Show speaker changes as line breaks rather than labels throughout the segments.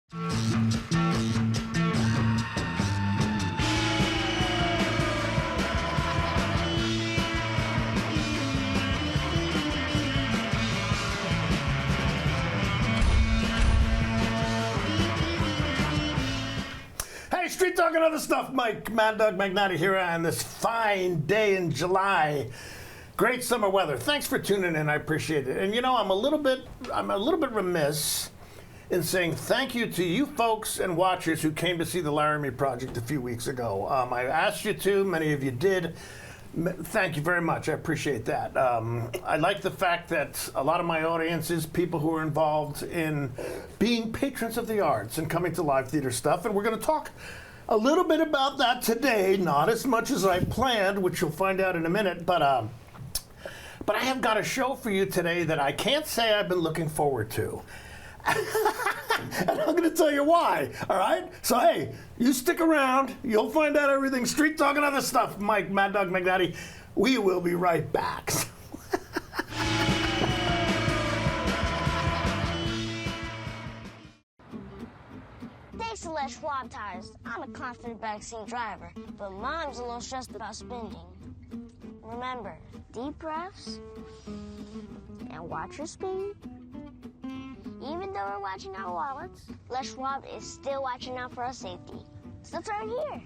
Street Talk and Other Stuff. Mad Dog Magnati here on this fine day in July. Great summer weather. Thanks for tuning in. I appreciate it. And you know, I'm a little bit remiss in saying thank you to you folks and watchers who came to see the Laramie Project a few weeks ago. I asked you to. Many of you did. Thank you very much. I appreciate that. I like the fact that a lot of my audience is people who are involved in being patrons of the arts and coming to live theater stuff. And we're going to talk a little bit about that today. Not as much as I planned, which you'll find out in a minute. But I have got a show for you today that I can't say I've been looking forward to. And I'm going to tell you why, all right? So, hey, you stick around. You'll find out everything. Street Talk and Other Stuff. Mad Dog Magnati. We will be right back.
Thanks to Les Schwab Tires, I'm a confident backseat driver, but Mom's a little stressed about spending. Remember, deep breaths and watch your speed. Even though we're watching our wallets, Les Schwab is still watching out for our safety. So it's right here.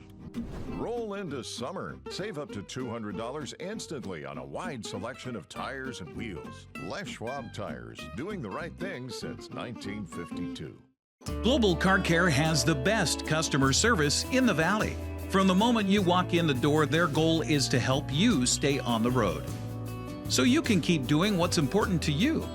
Roll into summer. Save up to $200 instantly on a wide selection of tires and wheels. Les Schwab Tires, doing the right thing since 1952.
Global Car Care has the best customer service in the Valley. From the moment you walk in the door, their goal is to help you stay on the road, so you can keep doing what's important to you.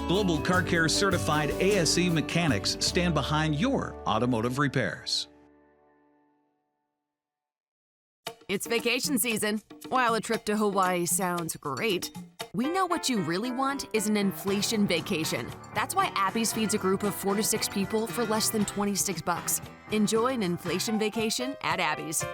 Global Car Care certified ASE mechanics stand behind your automotive repairs.
It's vacation season. While a trip to Hawaii sounds great, we know what you really want is an inflation vacation. That's why Abby's feeds a group of 4 to 6 people for less than $26. Enjoy an inflation vacation at Abby's.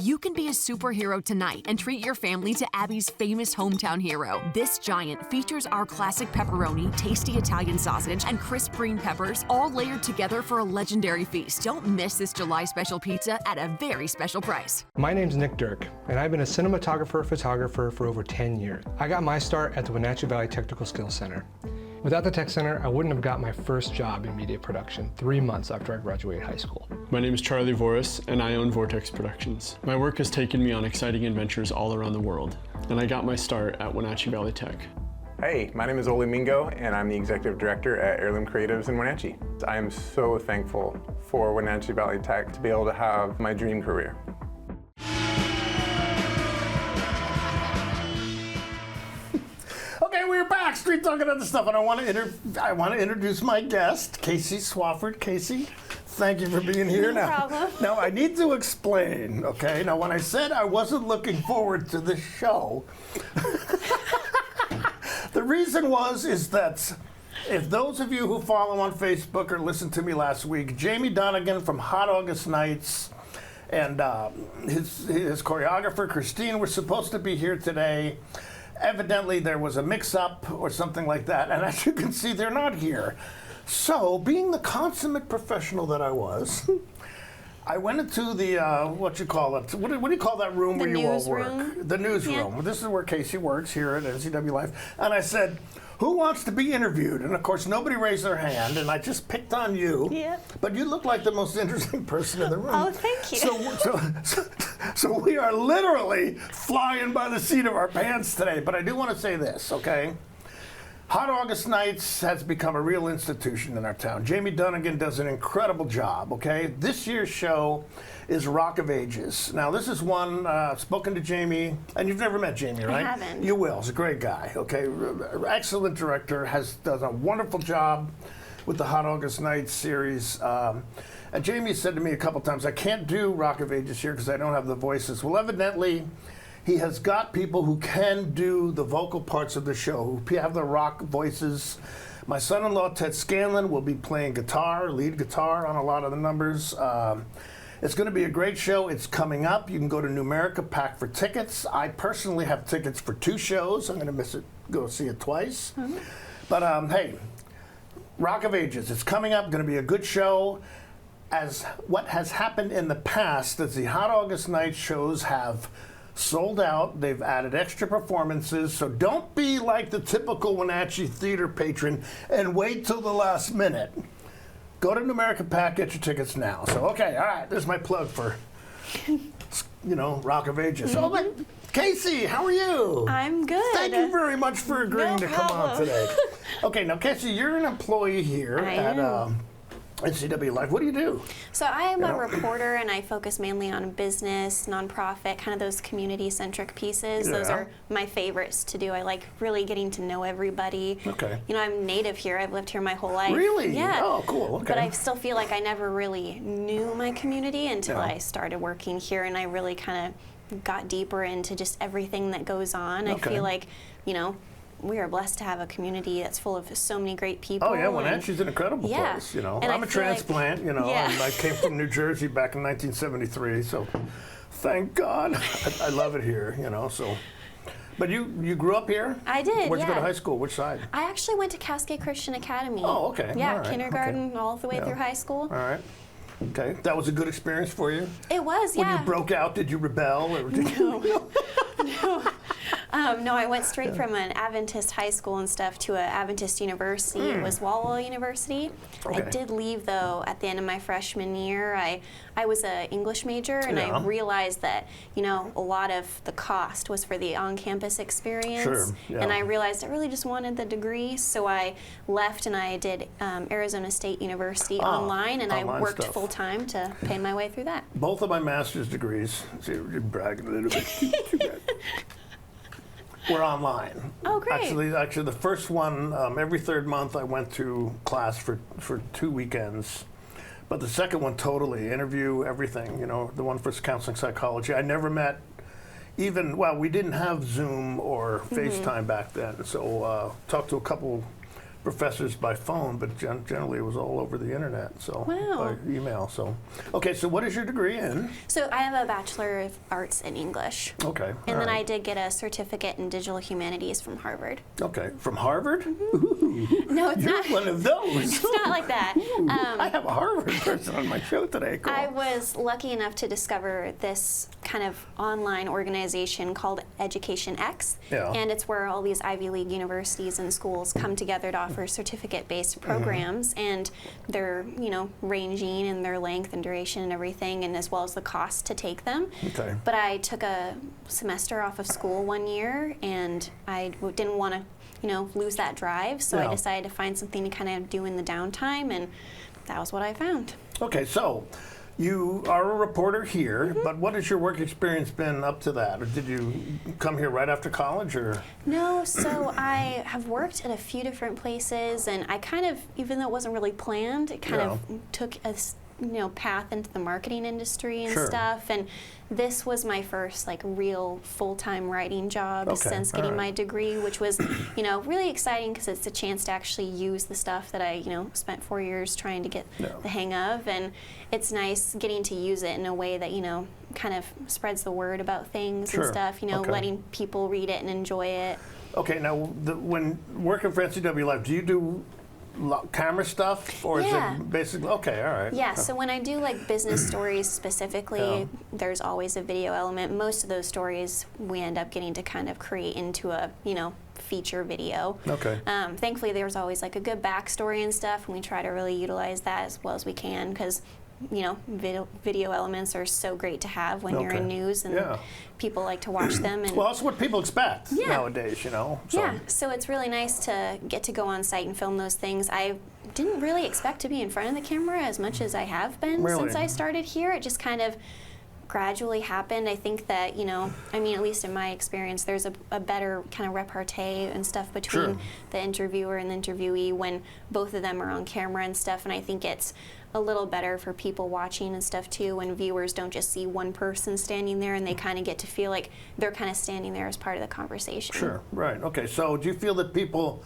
You can be a superhero tonight and treat your family to Abby's famous hometown hero. This giant features our classic pepperoni, tasty Italian sausage, and crisp green peppers, all layered together for a legendary feast. Don't miss this July special pizza at a very special price.
My name's Nick Dirk, and I've been a cinematographer-photographer for over 10 years. I got my start at the Wenatchee Valley Technical Skills Center. Without the Tech Center, I wouldn't have got my first job in media production 3 months after I graduated high school.
My name is Charlie Voris, and I own Vortex Productions. My work has taken me on exciting adventures all around the world, and I got my start at Wenatchee Valley Tech.
Hey, my name is Ole Mingo, and I'm the Executive Director at Heirloom Creatives in Wenatchee. I am so thankful for Wenatchee Valley Tech to be able to have my dream career.
We're back, Street Talk and Other Stuff, and I want to introduce my guest, Casey Swafford. Casey, thank you for being here.
No problem.
Now, I need to explain, okay? Now, when I said I wasn't looking forward to this show, the reason is that if those of you who follow on Facebook or listened to me last week, Jamie Donegan from Hot August Nights and his choreographer, Christine, were supposed to be here today. Evidently, there was a mix-up or something like that, and as you can see, they're not here. So, being the consummate professional that I was, I went into the, what do you call that room where you all work? The newsroom. Yeah. This is where Casey works here at NCW Life. And I said, who wants to be interviewed? And of course, nobody raised their hand, and I just picked on you.
Yeah.
But you look like the most interesting person in the room.
Oh, thank you.
So we are literally flying by the seat of our pants today. But I do want to say this, okay? Hot August Nights has become a real institution in our town. Jamie Donegan does an incredible job, okay? This year's show is Rock of Ages. Now, this is one, spoken to Jamie, and you've never met Jamie, right?
I haven't.
You will. He's a great guy, okay? Excellent director, does a wonderful job with the Hot August Nights series. And Jamie said to me a couple times, I can't do Rock of Ages here because I don't have the voices. Well, evidently, he has got people who can do the vocal parts of the show, who have the rock voices. My son-in-law, Ted Scanlon, will be playing guitar, lead guitar on a lot of the numbers. It's going to be a great show. It's coming up. You can go to Numerica Pack for tickets. I personally have tickets for 2 shows. I'm going to miss it. Go see it twice. But hey, Rock of Ages. It's coming up. Going to be a good show. As what has happened in the past, is the Hot August Night shows have sold out. They've added extra performances. So don't be like the typical Wenatchee theater patron and wait till the last minute. Go to Numerica Pack, get your tickets now. So, okay, all right, there's my plug for, Rock of Ages. Oh, but Casey, how are you?
I'm good.
Thank you very much for agreeing to come on today. Okay, now, Casey, you're an employee here at NCW Live. What do you do?
So I am a reporter, and I focus mainly on business, nonprofit, kind of those community-centric pieces. Those are my favorites to do. I like really getting to know everybody.
Okay.
I'm native here. I've lived here my whole life.
Really?
Yeah.
Oh, cool. Okay.
But I still feel like I never really knew my community until I started working here, and I really kind of got deeper into just everything that goes on. I feel like, we are blessed to have a community that's full of so many great people.
Oh, yeah, Wenatchee's an incredible place, And I'm a transplant, and I came from New Jersey back in 1973, so thank God. I love it here, so. But you grew up here?
I did,
Where'd you go to high school? Which side?
I actually went to Cascade Christian Academy.
Oh, okay.
Yeah,
all right.
kindergarten all the way through high school.
All right. Okay, that was a good experience for you?
It was, yeah.
When you broke out, did you rebel? Or did you?
No, I went straight from an Adventist high school and stuff to an Adventist university. It was Walwell University.
Okay.
I did leave, though, at the end of my freshman year. I was an English major, and I realized that, a lot of the cost was for the on-campus experience.
Sure, yeah.
And I realized I really just wanted the degree, so I left and I did Arizona State University online, and I worked full-time to pay my way through that.
Both of my master's degrees, see, you're bragging a little bit, too bad. We're online.
Oh, great.
Actually, the first one, every 3rd month I went to class for 2 weekends. But the second one, totally, interview, everything, the one for counseling psychology. I never met we didn't have Zoom or FaceTime back then. So talked to a couple professors by phone, but generally it was all over the internet, so by email. So, okay, so what is your degree in?
So I have a Bachelor of Arts in English.
Okay.
And then I did get a certificate in Digital Humanities from Harvard.
Okay, from Harvard?
Mm-hmm. No, it's not.
You're one of those.
It's not like that.
I have a Harvard person on my show today. Cool.
I was lucky enough to discover this kind of online organization called Education X.
Yeah.
And it's where all these Ivy League universities and schools come together to offer certificate-based programs, and they're, ranging in their length and duration and everything, and as well as the cost to take them.
Okay.
But I took a semester off of school one year, and I didn't want to, lose that drive, so I decided to find something to kind of do in the downtime, and that was what I found.
Okay, so you are a reporter here, but what has your work experience been up to that? Or did you come here right after college, or?
No, so I have worked at a few different places, and I kind of, even though it wasn't really planned, it kind of took a path into the marketing industry and stuff, and this was my first real full-time writing job since getting my degree, which was really exciting because it's a chance to actually use the stuff that I spent 4 years trying to get the hang of, and it's nice getting to use it in a way that kind of spreads the word about things and stuff, letting people read it and enjoy it.
Okay, now when working for NCW Live, do you do camera stuff, or is it basically all right?
Yeah, so when I do business stories specifically, there's always a video element. Most of those stories we end up getting to kind of create into a feature video.
Okay.
Thankfully, there's always a good backstory and stuff, and we try to really utilize that as well as we can, because video elements are so great to have when you're in news, and people like to watch them. And
well, that's what people expect nowadays, So.
Yeah, so it's really nice to get to go on site and film those things. I didn't really expect to be in front of the camera as much as I have been since I started here. It just kind of gradually happened. I think that, at least in my experience, there's a better kind of repartee and stuff between the interviewer and the interviewee when both of them are on camera and stuff, and I think it's a little better for people watching and stuff too, when viewers don't just see one person standing there, and they kind of get to feel like they're kind of standing there as part of the conversation.
Sure, right. Okay, so do you feel that people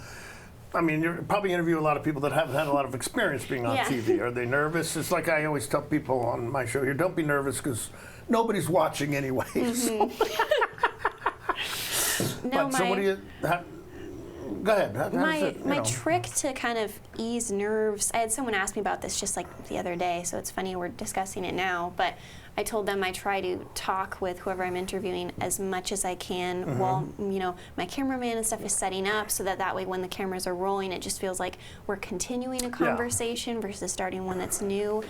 I mean, you probably interview a lot of people that haven't had a lot of experience being on
Yeah.
TV. Are they nervous? It's like I always tell people on my show here, don't be nervous because nobody's watching anyway.
No,
But so what do you? Go ahead. How does it, you
my
know?
trick to kind of ease nerves, I had someone ask me about this just like the other day, so it's funny we're discussing it now, but I told them I try to talk with whoever I'm interviewing as much as I can while, you know, my cameraman and stuff is setting up, so that way when the cameras are rolling, it just feels like we're continuing a conversation versus starting one that's new.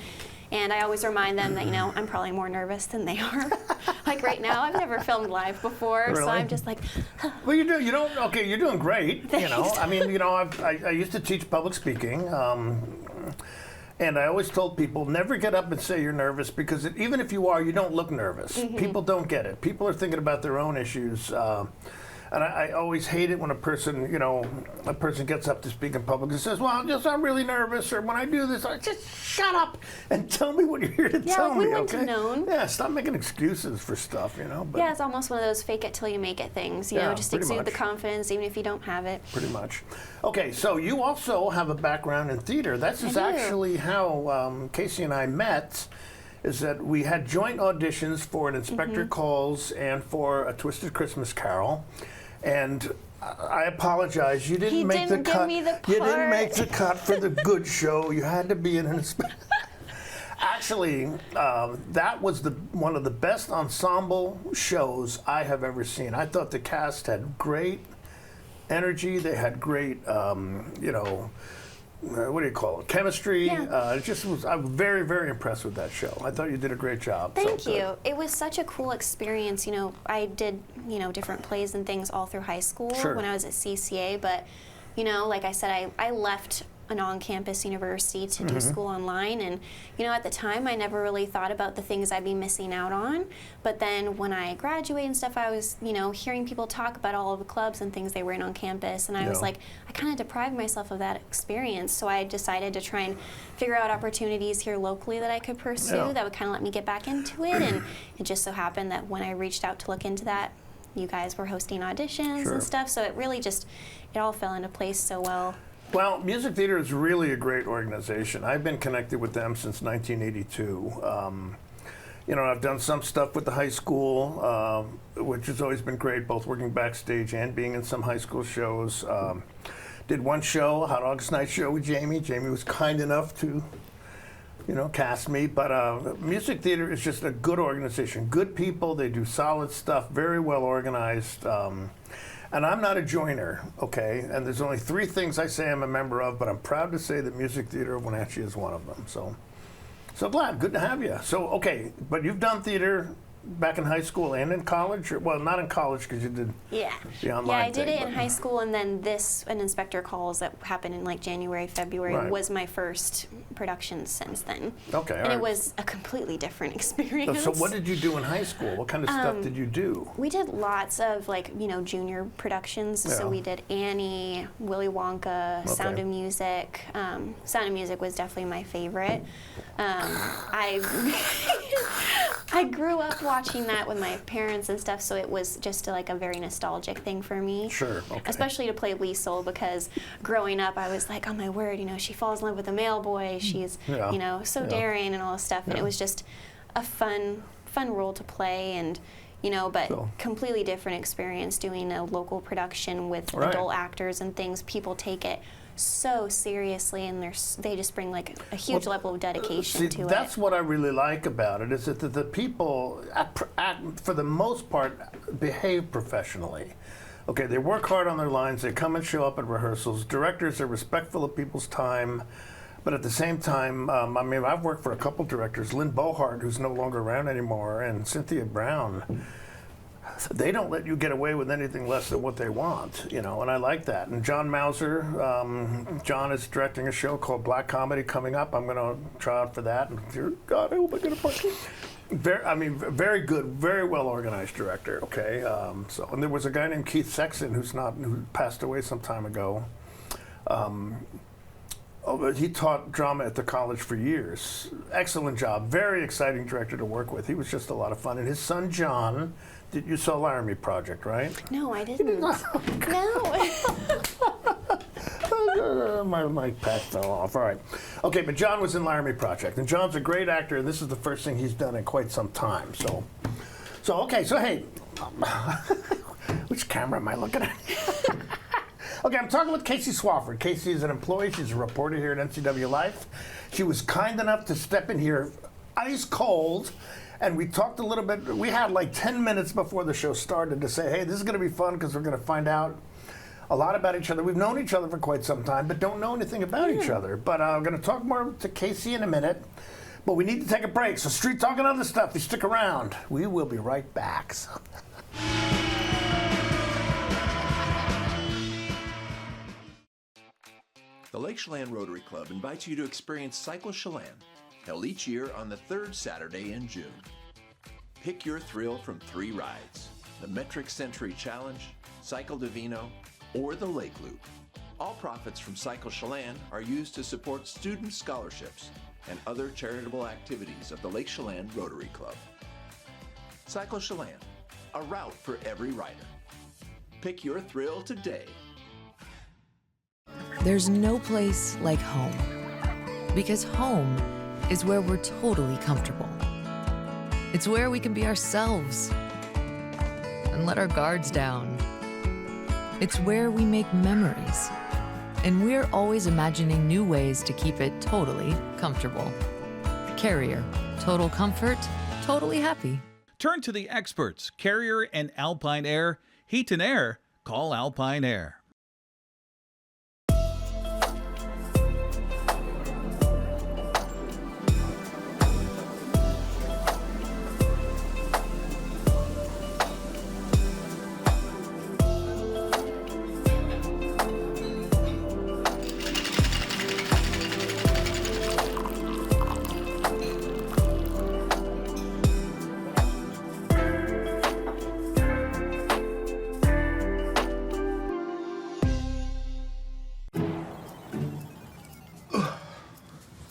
And I always remind them that, you know, I'm probably more nervous than they are. Like right now, I've never filmed live before, so
Really?
I'm just like,
Well, you don't. Okay, you're doing great. You know,
Thanks.
I mean, you know, I used to teach public speaking, and I always told people never get up and say you're nervous because even if you are, you don't look nervous. People don't get it. People are thinking about their own issues. And I always hate it when a person gets up to speak in public and says, well, I'm really nervous, or when I do this, I just shut up and tell me what you're here to tell
we
me,
wouldn't
okay?
have known.
Yeah, stop making excuses for stuff, you know. But
yeah, it's almost one of those fake it till you make it things. You
Yeah,
know, just
pretty
exude the
much.
confidence even if you don't have it.
Pretty much. Okay, so you also have a background in theater. That's
I do.
actually how Casey and I met, is that we had joint auditions for an Inspector Calls and for A Twisted Christmas Carol. And I apologize, you didn't
He
make
didn't
the
give
cut.
me the
You didn't
part.
make the cut for the good show. You had to be in an Inspector. Actually, that was one of the best ensemble shows I have ever seen. I thought the cast had great energy. They had great, you know, what do you call it? Chemistry.
Yeah.
It just was. I'm very, very impressed with that show. I thought you did a great job.
Thank
So,
you. It was such a cool experience. You know, I did, you know, different plays and things all through high school
Sure.
when I was at CCA, but, you know, like I said, I left an on-campus university to do school online, and you know, at the time I never really thought about the things I'd be missing out on, but then when I graduated and stuff, I was, you know, hearing people talk about all of the clubs and things they were in on campus, and I was
Yeah.
like, I kind of deprived myself of that experience, so I decided to try and figure out opportunities here locally that I could pursue
Yeah.
that would kind of let me get back into it, and it just so happened that when I reached out to look into that, you guys were hosting auditions
Sure.
and stuff, so it really just, it all fell into place so well.
Well, Music Theater is really a great organization. I've been connected with them since 1982. You know, I've done some stuff with the high school, which has always been great, both working backstage and being in some high school shows. Did one show, Hot August Night show with Jamie. Jamie was kind enough to, you know, cast me. But Music Theater is just a good organization. Good people, they do solid stuff, very well organized. And I'm not a joiner, okay? And there's only 3 things I say I'm a member of, but I'm proud to say that Music Theater of Wenatchee is one of them. So glad, good to have you. So, okay, but you've done theater back in high school and in college? Or, well, not in college because you did
Yeah.
the online
Yeah, I did
thing,
it in
but-
high school, and then an Inspector Calls that happened in like January, February
Right.
was my first production since then.
Okay,
And
all
it
right.
was a completely different experience.
So what did you do in high school? What kind of stuff did you do?
We did lots of like, you know, junior productions.
Yeah.
So we did Annie, Willy Wonka, Sound
Okay.
of Music. Sound of Music was definitely my favorite. I grew up watching that with my parents and stuff, so it was just like a very nostalgic thing for me.
Sure, okay.
Especially to play Liesel, because growing up I was like, oh my word, you know, she falls in love with a male boy. She's,
Yeah.
you know, so
Yeah.
daring and all this stuff. And
Yeah.
it was just a fun role to play, and you know, but
So-
completely different experience doing a local production with
Right.
adult actors and things. People take it so seriously, and they just bring like a huge level of dedication to
that's
it.
what I really like about it, is that the people, for the most part, behave professionally. Okay, they work hard on their lines, they come and show up at rehearsals. Directors are respectful of people's time, but at the same time, I mean, I've worked for a couple directors, Lynn Bohart, who's no longer around anymore, and Cynthia Brown. They don't let you get away with anything less than what they want, you know, and I like that. And John Mauser, John is directing a show called Black Comedy coming up. I'm going to try out for that. And dear God, I hope I get a part. Very good, very well organized director. Okay, and there was a guy named Keith Sexton who passed away some time ago. He taught drama at the college for years. Excellent job. Very exciting director to work with. He was just a lot of fun. And his son John, you saw Laramie Project, right?
No, I didn't. No.
My mic pad fell off. All right. Okay, but John was in Laramie Project, and John's a great actor, and this is the first thing he's done in quite some time. So hey, which camera am I looking at? Okay, I'm talking with Casey Swafford. Casey is an employee. She's a reporter here at NCW Life. She was kind enough to step in here ice cold, and we talked a little bit. We had like 10 minutes before the show started to say, hey, this is going to be fun because we're going to find out a lot about each other. We've known each other for quite some time, but don't know anything about each other. But I'm going to talk more to Casey in a minute. But we need to take a break. So Street Talk and other stuff, you stick around. We will be right back.
The Lake Chelan Rotary Club invites you to experience Cycle Chelan, held each year on the third Saturday in June. Pick your thrill from 3 rides: the Metric Century Challenge, Cycle Divino, or the Lake Loop. All profits from Cycle Chelan are used to support student scholarships and other charitable activities of the Lake Chelan Rotary Club. Cycle Chelan, a route for every rider. Pick your thrill today.
There's no place like home, because home is where we're totally comfortable. It's where we can be ourselves and let our guards down. It's where we make memories, and we're always imagining new ways to keep it totally comfortable. Carrier, total comfort, totally happy.
Turn to the experts, Carrier and Alpine Air. Heat and air, call Alpine Air.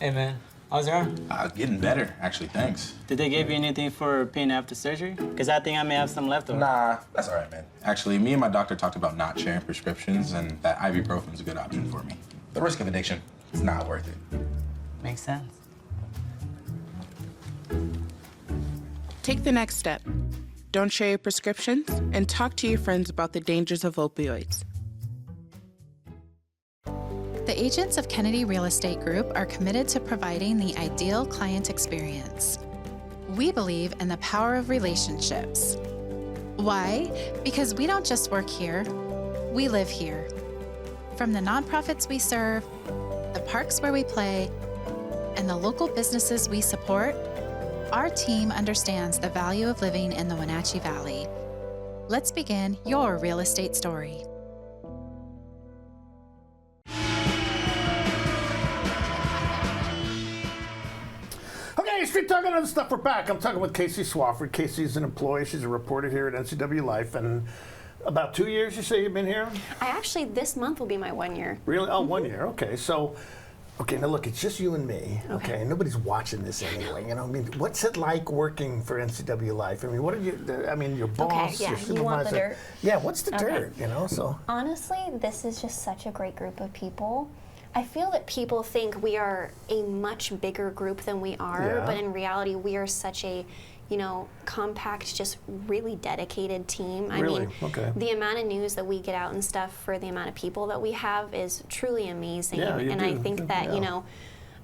Hey man, how's your arm?
Getting better, actually, thanks.
Did they give you anything for pain after surgery? Because I think I may have some left over.
Nah, that's all right, man. Actually, me and my doctor talked about not sharing prescriptions, and that ibuprofen's a good option for me. The risk of addiction, it's not worth it.
Makes sense.
Take the next step. Don't share your prescriptions, and talk to your friends about the dangers of opioids.
The agents of Kennedy Real Estate Group are committed to providing the ideal client experience. We believe in the power of relationships. Why? Because we don't just work here, we live here. From the nonprofits we serve, the parks where we play, and the local businesses we support, our team understands the value of living in the Wenatchee Valley. Let's begin your real estate story.
Street Talk and other stuff, we're back. I'm talking with Casey Swafford. Casey's an employee. She's a reporter here at NCW Life. And about 2 years, you say you've been here?
This month will be my 1 year.
Really? Oh, 1 year. Okay. So, now look, it's just you and me. Okay. Nobody's watching this anyway. You know, I mean, what's it like working for NCW Life? I mean, what are you, your boss, your supervisor?
You want the dirt?
Yeah, what's the dirt, so?
Honestly, this is just such a great group of people.
I feel that people think we are a much bigger group than we are, but in reality, we are such a, compact, just really dedicated team. I mean, the amount of news that we get out and stuff for the amount of people that we have is truly amazing. And I think that,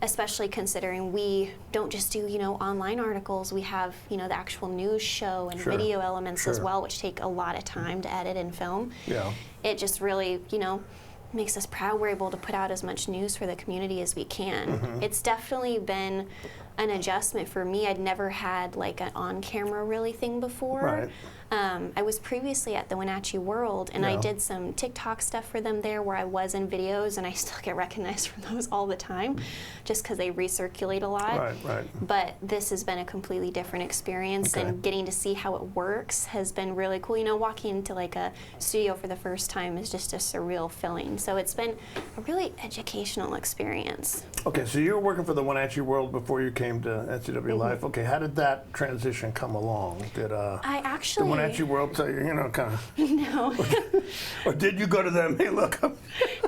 especially considering we don't just do, online articles, we have, the actual news show and video elements as well, which take a lot of time to edit and film. Yeah. It just really, makes us proud we're able to put out as much news for the community as we can. It's definitely been an adjustment for me. I'd never had like an on-camera really thing before.
Right.
I was previously at the Wenatchee World, and I did some TikTok stuff for them there where I was in videos, and I still get recognized for those all the time just because they recirculate a lot.
Right.
But this has been a completely different experience, and getting to see how it works has been really cool. Walking into like a studio for the first time is just a surreal feeling. So it's been a really educational experience.
Okay, so you were working for the Wenatchee World before you came came to NCW Life. Okay, how did that transition come along? Did
I actually
the Wenatchee World tell you, kind of?
No.
Or did you go to them? Hey, look.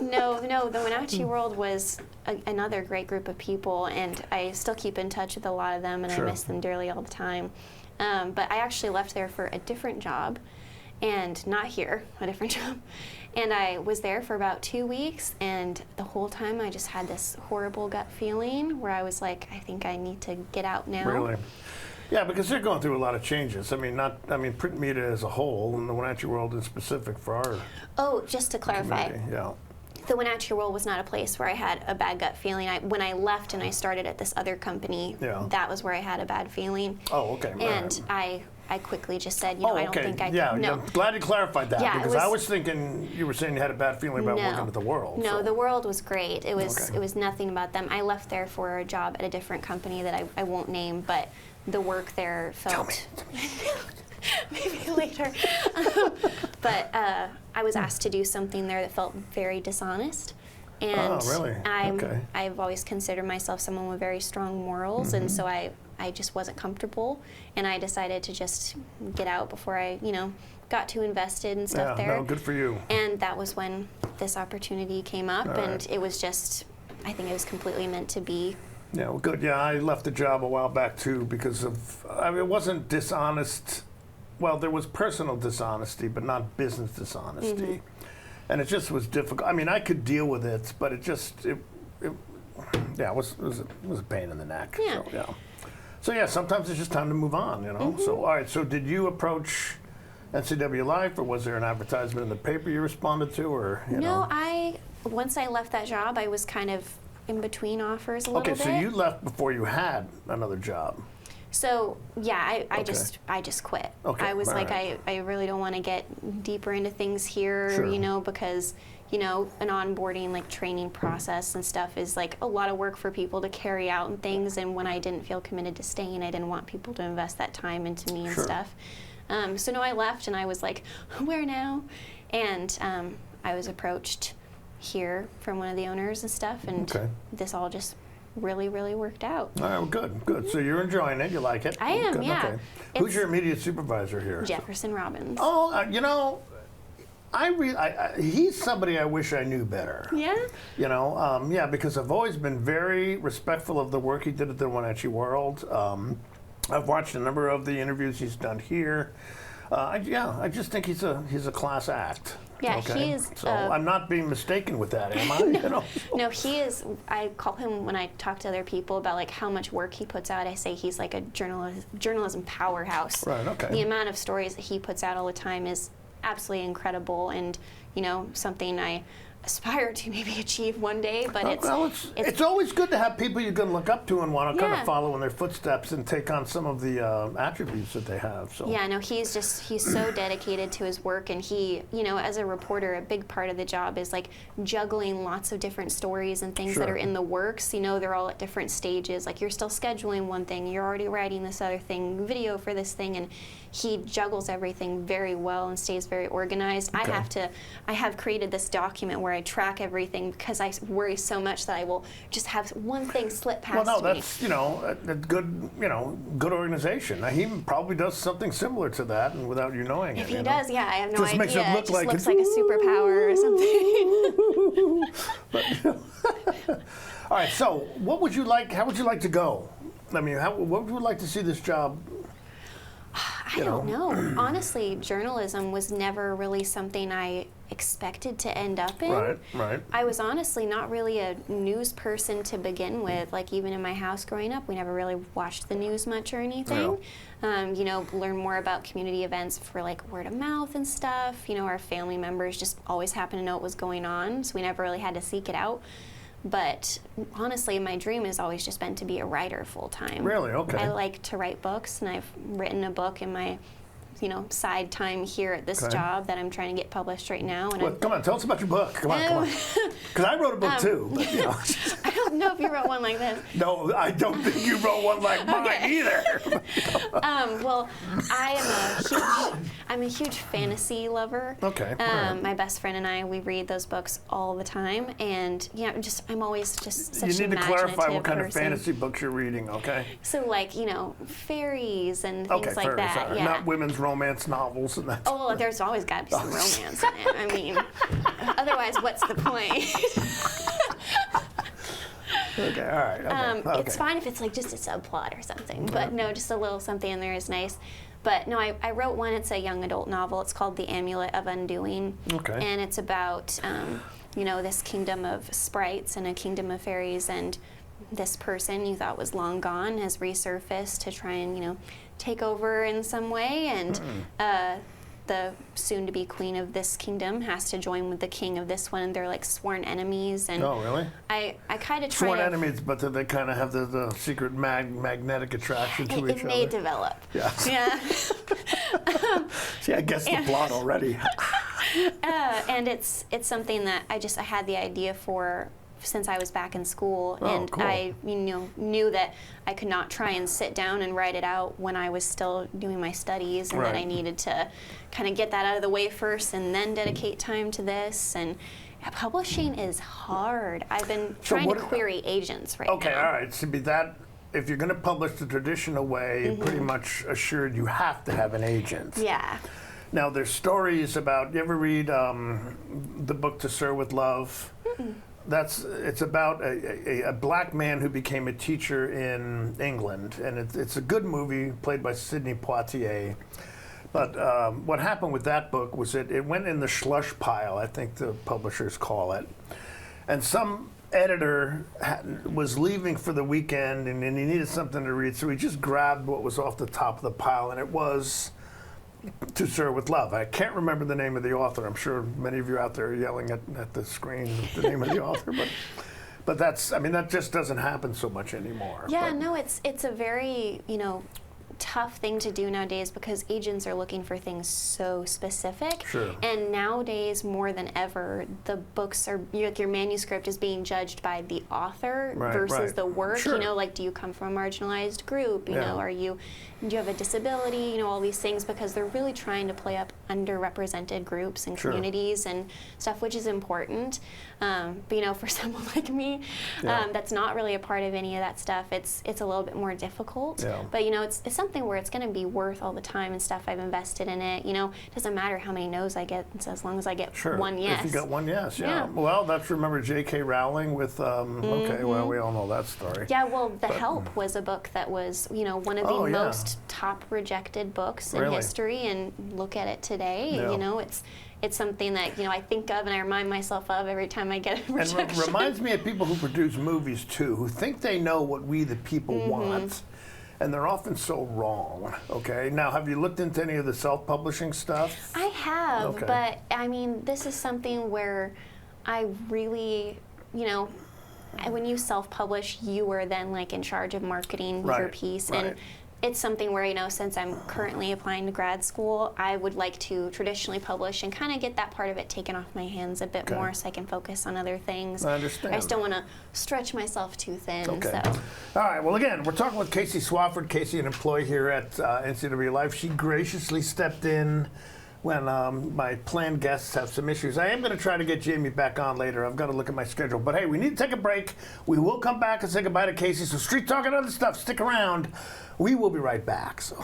No. The Wenatchee World was another great group of people, and I still keep in touch with a lot of them, and
Sure.
I miss them dearly all the time. But I actually left there for a different job, and not here, a different job. And I was there for about 2 weeks, and the whole time I just had this horrible gut feeling where I was like, I think I need to get out now.
Really? Yeah, because they're going through a lot of changes. I mean, print media as a whole, and the Wenatchee World in specific for our
Oh, just to clarify,
community. Yeah.
the Wenatchee World was not a place where I had a bad gut feeling. When I left and I started at this other company, that was where I had a bad feeling.
Oh, okay.
And I quickly just said, I don't think I
yeah,
can. No.
I'm glad you clarified that,
Yeah,
because I was thinking you were saying you had a bad feeling about working at the World.
No,
so.
the World was great. It was
Okay.
it was nothing about them. I left there for a job at a different company that I won't name, but the work there felt maybe later. But I was asked to do something there that felt very dishonest. And
really? Okay.
I've always considered myself someone with very strong morals, and so I just wasn't comfortable, and I decided to just get out before I, got too invested and stuff there.
No, good for you.
And that was when this opportunity came up,
All
and
right.
it was just, I think it was completely meant to be.
Yeah, well, good. Yeah, I left the job a while back too because of, it wasn't dishonest. Well, there was personal dishonesty, but not business dishonesty. And it just was difficult. I mean, I could deal with it, but it was a pain in the neck.
Yeah.
So yeah, sometimes it's just time to move on, So all right. So did you approach NCW Life, or was there an advertisement in the paper you responded to, or
No, once I left that job, I was kind of in between offers a little bit.
Okay, so you left before you had another job.
So yeah, I just quit.
Okay,
I was
all
like,
right.
I really don't want to get deeper into things here,
Sure.
because an onboarding training process and stuff is a lot of work for people to carry out and things. And when I didn't feel committed to staying, I didn't want people to invest that time into me and
Sure.
stuff. So no, I left, and I was like, where now? And I was approached here from one of the owners and stuff, and this all just really, really worked out.
All right, well, good. So you're enjoying it. You like it?
I am,
Good,
yeah.
Okay. Who's your immediate supervisor here?
Jefferson Robbins.
Oh, he's somebody I wish I knew better.
Yeah?
Because I've always been very respectful of the work he did at the Wenatchee World. I've watched a number of the interviews he's done here. I just think he's a class act.
Yeah,
okay?
he is.
So I'm not being mistaken with that, am I?
No, he is. I call him, when I talk to other people about how much work he puts out, I say he's like a journalism powerhouse.
Right. Okay.
The amount of stories that he puts out all the time is absolutely incredible, and something I aspire to maybe achieve one day. But
it's always good to have people you can look up to and want to kind
Yeah.
of follow in their footsteps and take on some of the attributes that they have. So.
Yeah, no, he's so dedicated to his work, and he, as a reporter, a big part of the job is juggling lots of different stories and things that
Sure.
are in the works. They're all at different stages. You're still scheduling one thing, you're already writing this other thing, video for this thing, and he juggles everything very well and stays very organized.
Okay.
I have created this document where I track everything because I worry so much that I will just have one thing slip past me.
Well, no, that's a good organization. Now, he probably does something similar to that, and without you knowing
If
it.
he does, yeah, I have no
Just
idea.
makes it look
just
like
looks
it's
like a superpower or something.
All right. So, what would you like? How would you like to go? I mean, what would you like to see this job?
I don't know. Honestly, journalism was never really something I expected to end up in.
Right.
I was honestly not really a news person to begin with. Even in my house growing up, we never really watched the news much or anything. Learn more about community events for word of mouth and stuff. Our family members just always happened to know what was going on, so we never really had to seek it out. But honestly, my dream has always just been to be a writer full time.
Really? Okay.
I like to write books, and I've written a book in my, side time here at this job that I'm trying to get published right now. And
Come on, tell us about your book. Come on. Because I wrote a book too. But,
don't know if you wrote one like this.
No, I don't think you wrote one like mine either.
Well, I'm a huge fantasy lover.
Okay.
My best friend and I, we read those books all the time, and I'm always just such an
You need to clarify what kind
person.
of fantasy books you're reading, okay?
So like, fairies and things like
fairies,
that.
all right.
Yeah.
Not women's romance novels and that.
Oh, well, there's always got to be some romance in it. I mean, otherwise, what's the point?
Okay, all right. Okay.
It's fine if it's like just a subplot or something, but no, just a little something in there is nice. But no, I wrote one. It's a young adult novel. It's called The Amulet of Undoing.
Okay.
And it's about, this kingdom of sprites and a kingdom of fairies, and this person you thought was long gone has resurfaced to try and, take over in some way, and the soon-to-be queen of this kingdom has to join with the king of this one, and they're like sworn enemies. And
oh, really?
I kind of try
sworn
to...
enemies, but do they kind of have the secret magnetic attraction to each other?
It may develop.
Yeah.
Yeah.
See, I guessed the plot already.
And it's something that I had the idea for since I was back in school, and
cool.
I knew that I could not try and sit down and write it out when I was still doing my studies, and that I needed to kind of get that out of the way first and then dedicate time to this. And publishing is hard. I've been trying to query agents right now.
Okay, all right. So if you're going to publish the traditional way, pretty much assured you have to have an agent.
Yeah.
Now, there's stories about, you ever read the book To Sir with Love? It's about a black man who became a teacher in England, and it's a good movie played by Sidney Poitier. But what happened with that book was it went in the slush pile, I think the publishers call it, and some editor was leaving for the weekend, and he needed something to read, so he just grabbed what was off the top of the pile, and it was To Sir with Love. I can't remember the name of the author. I'm sure many of you out there are yelling at the screen the name of the author, but that just doesn't happen so much anymore.
Yeah, no, it's a very, tough thing to do nowadays because agents are looking for things so specific.
Sure.
And nowadays, more than ever, the books are, your manuscript is being judged by the author versus the work.
Sure.
Do you come from a marginalized group? Do you have a disability? All these things, because they're really trying to play up underrepresented groups and communities and stuff, which is important. But for someone like me, that's not really a part of any of that stuff, it's a little bit more difficult.
Yeah.
But it's something where it's going to be worth all the time and stuff I've invested in it. It doesn't matter how many no's I get, as long as I get one yes.
If you got one yes, yeah. Well, remember J.K. Rowling with, okay, well, we all know that story.
Yeah, well, The Help was a book that was, one of the most top rejected books in history, and look at it today.
Yeah.
It's something that I think of and I remind myself of every time I get a rejection.
And reminds me of people who produce movies too, who think they know what we the people want, and they're often so wrong. Okay, now have you looked into any of the self-publishing stuff?
I have, but this is something where I really, when you self-publish, you are then in charge of marketing your piece, and it's something where, since I'm currently applying to grad school, I would like to traditionally publish and kind of get that part of it taken off my hands a bit more so I can focus on other things.
I understand.
I just don't want to stretch myself too thin.
Okay.
So.
All right, well, again, we're talking with Casey Swafford. Casey, an employee here at NCW Life. She graciously stepped in when my planned guests have some issues. I am going to try to get Jamie back on later. I've got to look at my schedule. But hey, we need to take a break. We will come back and say goodbye to Casey. So Street Talk and other stuff, stick around. We will be right back. So.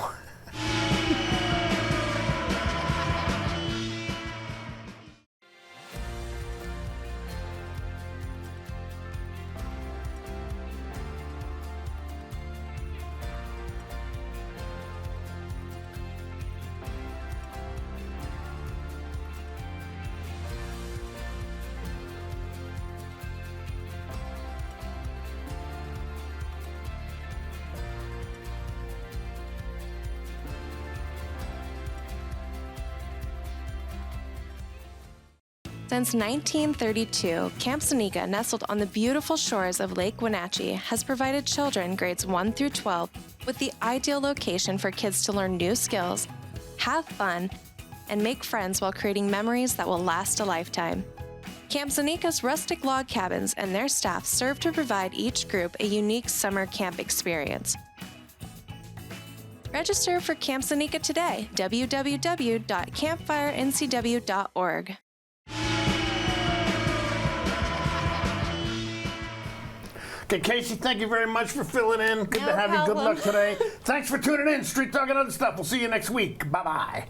Since 1932, Camp Seneca, nestled on the beautiful shores of Lake Wenatchee, has provided children grades 1 through 12 with the ideal location for kids to learn new skills, have fun, and make friends while creating memories that will last a lifetime. Camp Zanika's rustic log cabins and their staff serve to provide each group a unique summer camp experience. Register for Camp Zanika today, www.campfirencw.org.
Okay, Casey, thank you very much for filling in. Good to have you. Good luck today. Thanks for tuning in. Street Talk and Other Stuff. We'll see you next week. Bye-bye.